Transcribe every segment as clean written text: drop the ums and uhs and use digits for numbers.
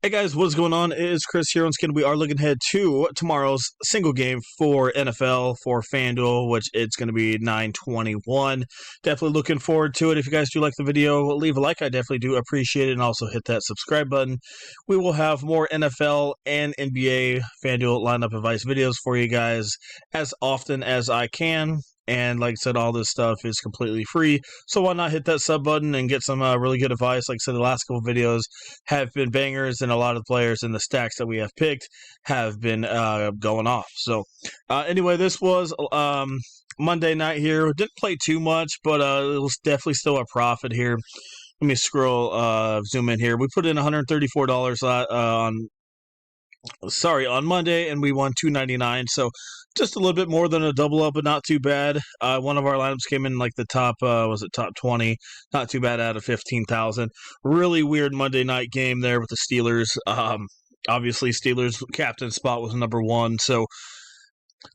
Hey guys, what's going on? It is Chris here once again. We are looking ahead to tomorrow's single game for NFL for FanDuel, which it's going to be 9/21. Definitely looking forward to it. If you guys do like the video, leave a like. I definitely do appreciate it, and also hit that subscribe button. We will have more NFL and NBA FanDuel lineup advice videos for you guys as often as I can. And like I said, all this stuff is completely free. So why not hit that sub button and get some really good advice? Like I said, the last couple videos have been bangers, and a lot of the players in the stacks that we have picked have been going off. So anyway, this was Monday night here. Didn't play too much, but it was definitely still a profit here. Let me zoom in here. We put in $134 on Monday, and we won $299. So just a little bit more than a double up, but not too bad. One of our lineups came in like the top, top 20? Not too bad out of 15,000. Really weird Monday night game there with the Steelers. Obviously, Steelers captain spot was number one, so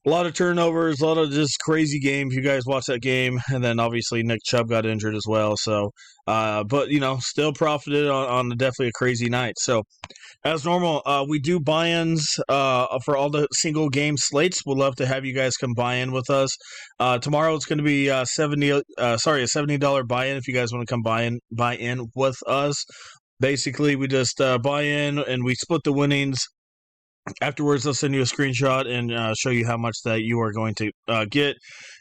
a lot of turnovers, a lot of just crazy game. If you guys watch that game, and then obviously Nick Chubb got injured as well. So, but still profited on definitely a crazy night. So, as normal, we do buy-ins for all the single game slates. We'd love to have you guys come buy in with us. Tomorrow it's going to be a $70 buy-in if you guys want to come buy in with us. Basically, we just buy in and we split the winnings. Afterwards, I'll send you a screenshot and show you how much that you are going to get.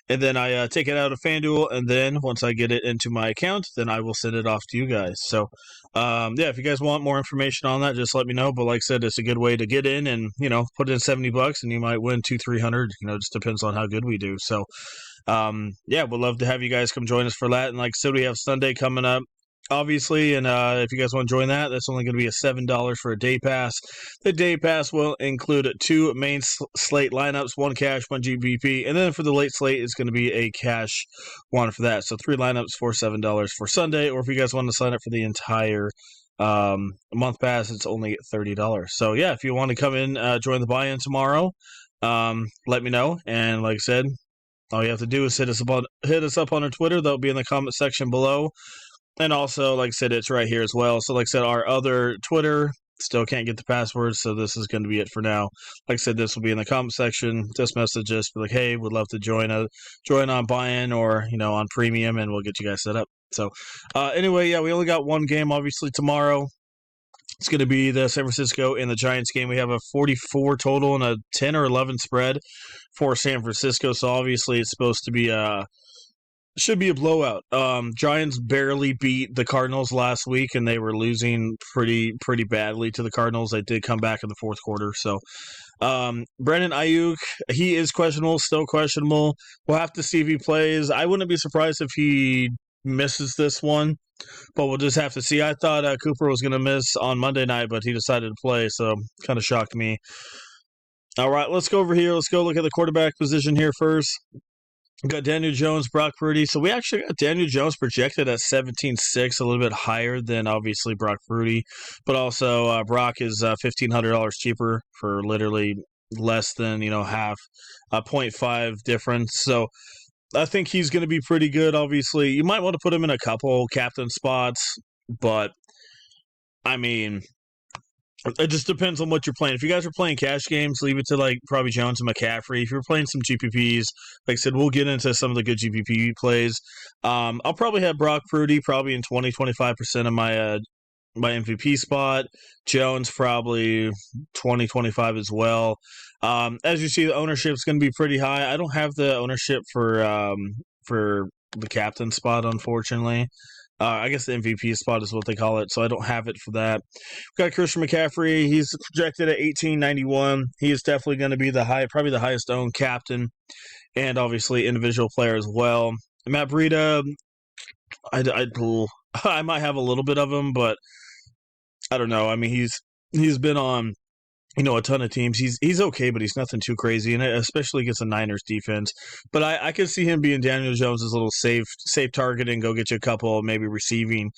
And then I take it out of FanDuel, and then once I get it into my account, then I will send it off to you guys. So, if you guys want more information on that, just let me know. But like I said, it's a good way to get in and, put in $70 and you might win $200-300. Just depends on how good we do. So, we'd love to have you guys come join us for that. And like I said, we have Sunday coming up, obviously, and if you guys want to join that, that's only going to be $7 for a day pass. The day pass will include 2 main slate lineups, 1 cash, 1 GBP, and then for the late slate, it's going to be a cash one for that. So 3 lineups for $7 for Sunday, or if you guys want to sign up for the entire month pass, it's only $30. So yeah, if you want to come in, join the buy-in tomorrow, let me know. And like I said, all you have to do is hit us up on our Twitter. That'll be in the comment section below. And also, like I said, it's right here as well. So, like I said, our other Twitter, still can't get the password, so this is going to be it for now. Like I said, this will be in the comment section. Just message us, be like, hey, we'd love to join on buy-in or, on premium, and we'll get you guys set up. So, anyway, yeah, we only got one game, obviously, tomorrow. It's going to be the San Francisco and the Giants game. We have a 44 total and a 10 or 11 spread for San Francisco, so obviously it's supposed to be should be a blowout. Giants barely beat the Cardinals last week, and they were losing pretty badly to the Cardinals. They did come back in the fourth quarter. So, Brandon Ayuk, he is still questionable. We'll have to see if he plays. I wouldn't be surprised if he misses this one, but we'll just have to see. I thought Cooper was going to miss on Monday night, but he decided to play, so kind of shocked me. All right, let's go over here. Let's go look at the quarterback position here first. We got Daniel Jones, Brock Purdy. So we actually got Daniel Jones projected at 17.6, a little bit higher than obviously Brock Purdy. But also Brock is $1,500 cheaper for literally less than, half a 0.5 difference. So I think he's going to be pretty good, obviously. You might want to put him in a couple captain spots, but I mean, it just depends on what you're playing. If you guys are playing cash games, leave it to probably Jones and McCaffrey. If you're playing some GPPs, like I said, we'll get into some of the good GPP plays. I'll probably have Brock Purdy probably in 20-25% of my MVP spot. Jones probably 20-25 as well. As you see, the ownership is going to be pretty high. I don't have the ownership for the captain spot, unfortunately. I guess the MVP spot is what they call it, so I don't have it for that. We've got Christian McCaffrey. He's projected at 18.91. He is definitely going to be probably the highest owned captain, and obviously individual player as well. Matt Breida, I might have a little bit of him, but I don't know. I mean, he's been on a ton of teams. He's okay, but he's nothing too crazy, and especially against the Niners defense. But I could see him being Daniel Jones' little safe target and go get you a couple, maybe receiving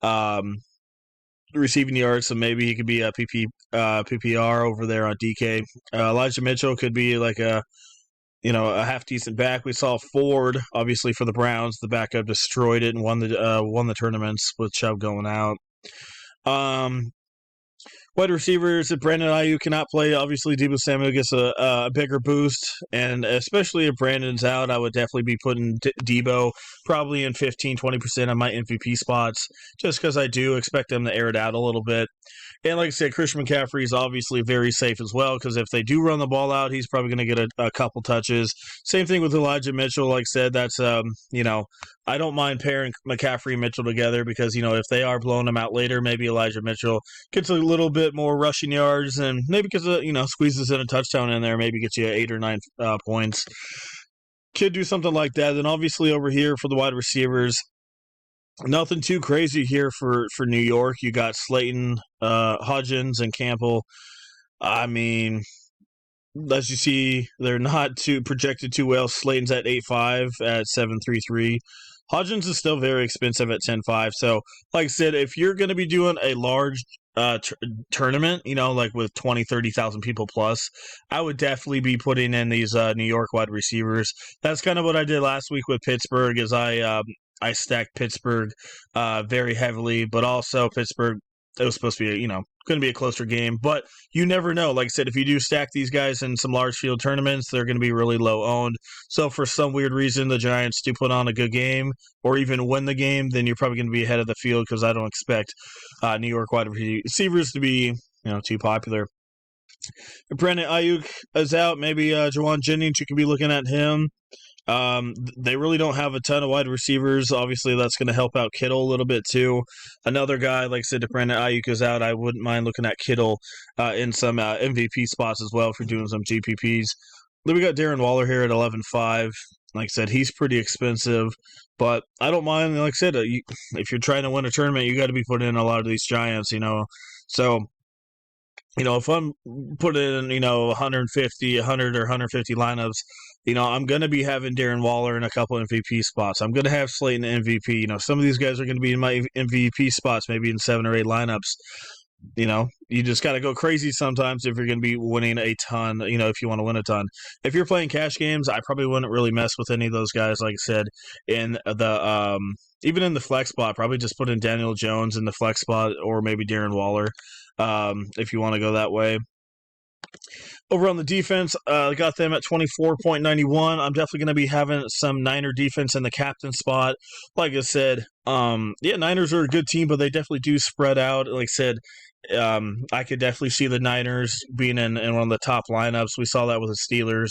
yards. So maybe he could be a PPR over there on DK. Elijah Mitchell could be like a half decent back. We saw Ford, obviously for the Browns, the backup destroyed it and won the tournaments with Chubb going out. Wide receivers, if Brandon Ayuk cannot play, obviously Deebo Samuel gets a bigger boost, and especially if Brandon's out, I would definitely be putting Deebo probably in 15-20% of my MVP spots, just because I do expect them to air it out a little bit. And like I said, Christian McCaffrey is obviously very safe as well, because if they do run the ball out, he's probably going to get a couple touches. Same thing with Elijah Mitchell. Like I said, that's, I don't mind pairing McCaffrey and Mitchell together because, if they are blowing them out later, maybe Elijah Mitchell gets a little bit more rushing yards and maybe gets squeezes in a touchdown in there, maybe gets you 8 or 9 points. Could do something like that. Then obviously over here for the wide receivers, nothing too crazy here for New York. You got Slayton, Hodgins, and Campbell. I mean, as you see, they're not too projected too well. Slayton's at 8.5 at 7.33. Hodgins is still very expensive at 10.5. So, like I said, if you're going to be doing a large tournament, like with 20, 30,000 people plus, I would definitely be putting in these New York wide receivers. That's kind of what I did last week with Pittsburgh, is I stacked Pittsburgh very heavily, but also Pittsburgh, it was supposed to be, going to be a closer game, but you never know. Like I said, if you do stack these guys in some large field tournaments, they're going to be really low owned. So for some weird reason, the Giants do put on a good game or even win the game, then you're probably going to be ahead of the field, because I don't expect New York wide receivers to be, too popular. If Brandon Ayuk is out, maybe Jawan Jennings, you could be looking at him. They really don't have a ton of wide receivers. Obviously, that's going to help out Kittle a little bit too. Another guy, like I said, if Brandon Ayuk is out, I wouldn't mind looking at Kittle in some MVP spots as well if you're doing some GPPs. Then we got Darren Waller here at 11.5. Like I said, he's pretty expensive, but I don't mind. Like I said, if you're trying to win a tournament, you got to be putting in a lot of these Giants, So, if I'm putting in, 150, 100 or 150 lineups, I'm going to be having Darren Waller in a couple MVP spots. I'm going to have Slayton MVP. Some of these guys are going to be in my MVP spots, maybe in 7 or 8 lineups. You just got to go crazy sometimes if you're going to be winning a ton, if you want to win a ton. If you're playing cash games, I probably wouldn't really mess with any of those guys, like I said, in the even in the flex spot, probably just put in Daniel Jones in the flex spot or maybe Darren Waller if you want to go that way. Over on the defense, I got them at 24.91. I'm definitely going to be having some Niner defense in the captain spot. Like I said, Niners are a good team, but they definitely do spread out. Like I said, I could definitely see the Niners being in one of the top lineups. We saw that with the Steelers.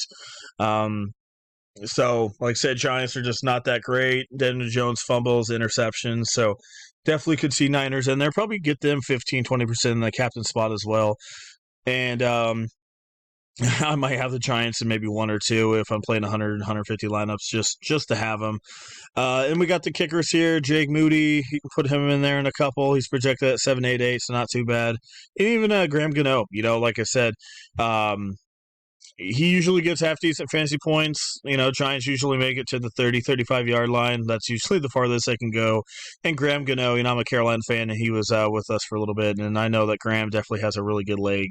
So, like I said, Giants are just not that great. Daniel Jones fumbles, interceptions. So, definitely could see Niners in there. Probably get them 15-20% in the captain spot as well. And I might have the Giants in maybe 1 or 2 if I'm playing 100, 150 lineups just to have them. And we got the kickers here. Jake Moody, you can put him in there in a couple. He's projected at 7.88, so not too bad. And even Graham Gano, like I said, he usually gets half-decent fantasy points. Giants usually make it to the 30, 35-yard line. That's usually the farthest they can go. And Graham Gano, I'm a Carolina fan, and he was with us for a little bit, and I know that Graham definitely has a really good leg.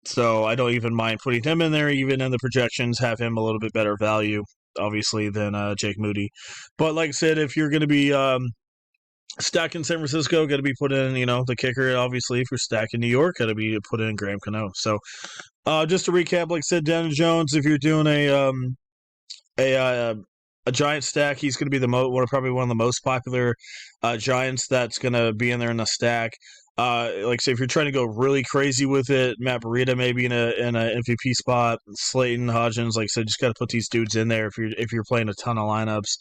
So I don't even mind putting him in there, even in the projections, have him a little bit better value, obviously, than Jake Moody. But like I said, if you're going to be stacking San Francisco, got to be put in, the kicker. Obviously, if you're stacking New York, got to be put in Graham Gano. So just to recap, like I said, Daniel Jones, if you're doing a Giant stack, he's going to be probably one of the most popular Giants that's going to be in there in the stack. Like I say, if you're trying to go really crazy with it, Matt Breida maybe in a MVP spot, Slayton, Hodgins, like I said, just got to put these dudes in there if you're playing a ton of lineups.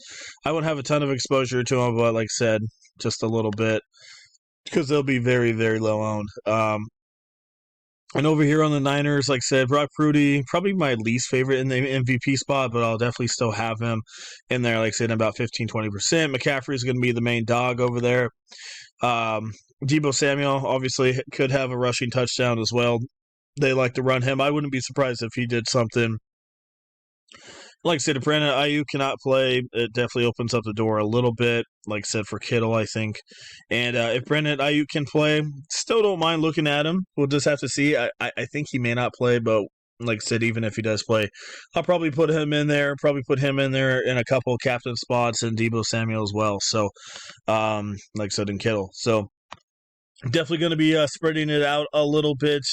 I wouldn't have a ton of exposure to them, but like I said, just a little bit because they'll be very, very low owned. And over here on the Niners, like I said, Brock Purdy, probably my least favorite in the MVP spot, but I'll definitely still have him in there, like I said, about 15-20%. McCaffrey is going to be the main dog over there. Deebo Samuel obviously could have a rushing touchdown as well. They like to run him. I wouldn't be surprised if he did something. Like I said, if Brandon Ayuk cannot play, it definitely opens up the door a little bit. Like I said, for Kittle, I think. And if Brandon Ayuk can play, still don't mind looking at him. We'll just have to see. I think he may not play, but like I said, even if he does play, I'll probably put him in there. Probably put him in there in a couple of captain spots and Deebo Samuel as well. So, like I said, in Kittle. So, Definitely going to be spreading it out a little bit.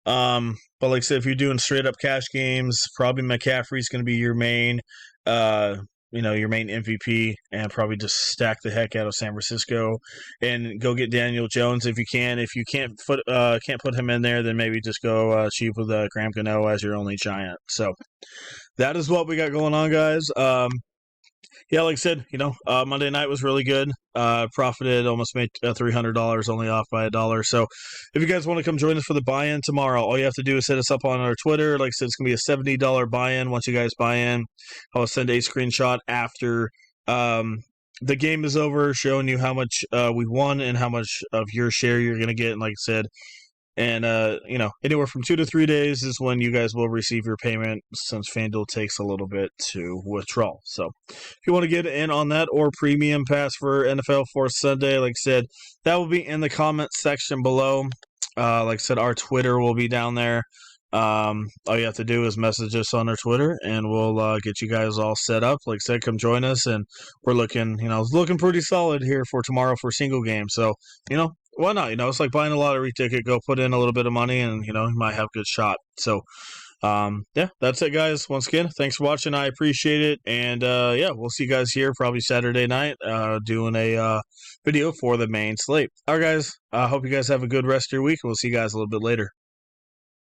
But like I said, if you're doing straight up cash games, probably McCaffrey's going to be your main, uh, your main MVP, and probably just stack the heck out of San Francisco and go get Daniel Jones if you can. If you can't put him in there, then maybe just go cheap with Graham Gano as your only giant. So that is what we got going on, guys. Yeah, like I said, Monday night was really good. Profited, almost made $300, only off by $1. So if you guys want to come join us for the buy-in tomorrow, all you have to do is hit us up on our Twitter. Like I said, it's going to be a $70 buy-in. Once you guys buy in, I'll send a screenshot after the game is over, showing you how much we won and how much of your share you're going to get. And like I said, and, anywhere from 2 to 3 days is when you guys will receive your payment, since FanDuel takes a little bit to withdraw. So if you want to get in on that or premium pass for NFL for Sunday, like I said, that will be in the comments section below. Like I said, our Twitter will be down there. All you have to do is message us on our Twitter, and we'll get you guys all set up. Like I said, come join us, and we're looking pretty solid here for tomorrow for single game. So, why not? It's like buying a lottery ticket. Go put in a little bit of money, and, you might have a good shot. So, yeah, that's it, guys. Once again, thanks for watching. I appreciate it. And, yeah, we'll see you guys here probably Saturday night doing a video for the main slate. All right, guys. I hope you guys have a good rest of your week. We'll see you guys a little bit later.